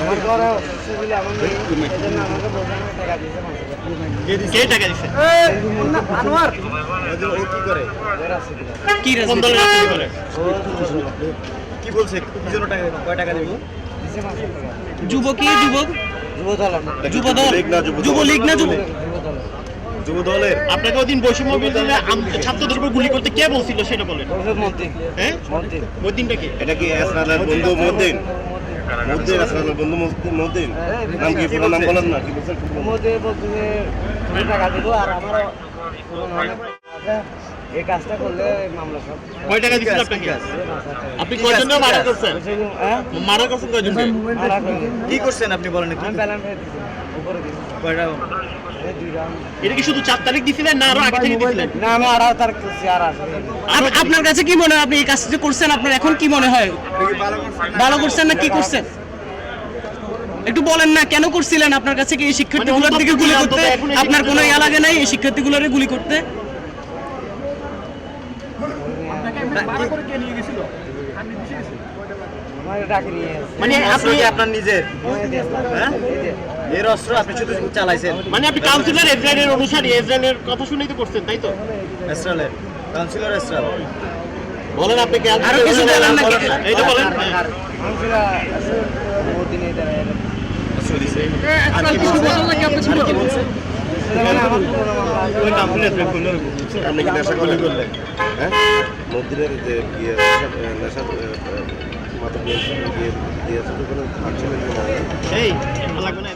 আমার ঘরে অসুবিধা আমার নেই, এজন্য আমাকে বোঝানো টাকা দিয়েছে মানুষ। কে টাকা দিছে? আনোয়ার ও কি করে? এর আছে কিনা? কি কোন দলের রাজনীতি করে? কি বলছে? কি জন্য টাকা কয় টাকা দিব? দিছে 500 টাকা। যুবক কি যুবক? যুবদল আমরা। যুবদল? যুবলীগ না যুব? যুবদল। যুব দলের আপনাকে ওদিন বৈষম্য বিরোধী ছাত্রদের উপর গুলি করতে কে বলছিল সেটা বলেন। ওসব মন্ত্রী। হ্যাঁ? মন্ত্রী। ওই দিনটা কি? এটা কি আসরালের বন্ধু মদিন? মদিন আসরালের বন্ধু মদিন। নাম কি? পুরো নাম বলেন না, কি বলছেন? মধ্যে বলতে যে তুমি টাকা দিব আর আমার এই কাজটা করলে মামলা সব। কয় টাকা দিছিল আপনাকে? আপনি কয়জনকে মার্ডার করছেন? হ্যাঁ মার্ডার করছেন কয়জনকে? মারা করে কি করছেন আপনি বলেন একটু? আমি ব্যালেন্স দিয়েছি উপরে দিয়েছি কয়টা? এই 2 রাউন্ড। এটা কি শুধু 4 তারিখ দিছিলেন না আরো আগে থেকে দিছিলেন? না আমি আড়াই তারিখ করছি আর আসলে আপনার কাছে কি মনে হয় আপনি এই কাজটা যে করছেন আপনার এখন কি মনে হয় ভালো করছেন না কি করছেন একটু বলেন না কেন করছিলেন আপনার কাছে কি এই শিক্ষার্থীগুলোর দিকে গুলি করতে আপনার কোনো ইয়া লাগে নাই এই শিক্ষার্থীগুলোরে গুলি করতে আমার ডাকি নিয়ে আসছে মানে আপনি আপনার নিজের হ্যাঁ এর অস্ত্র আপনি শুধু চালাইছেন? মানে আপনি কাউন্সিলর এজরাইলের অনুসারী এজরাইলের কথা শুনেই তো করছেন তাই তো? আসরালের কাউন্সিলর আসরাল বলেন আপনি কি আরো কিছু বলেন নাকি? এই তো বলেন। মানুষরা আছে মোদিনে দাঁড়ায় অস্ত্র দিছে। আর কি বলছে? আমার পুরোনো মামলা আছে। ওই নাম শুনে আপনি কি নেশা করলেন? হ্যাঁ, মন্দিরের যে ইয়ে নেশা মাথা দিয়ে দিয়েছে তো কোনো আনছিলেন না? এই ভালো লাগবে না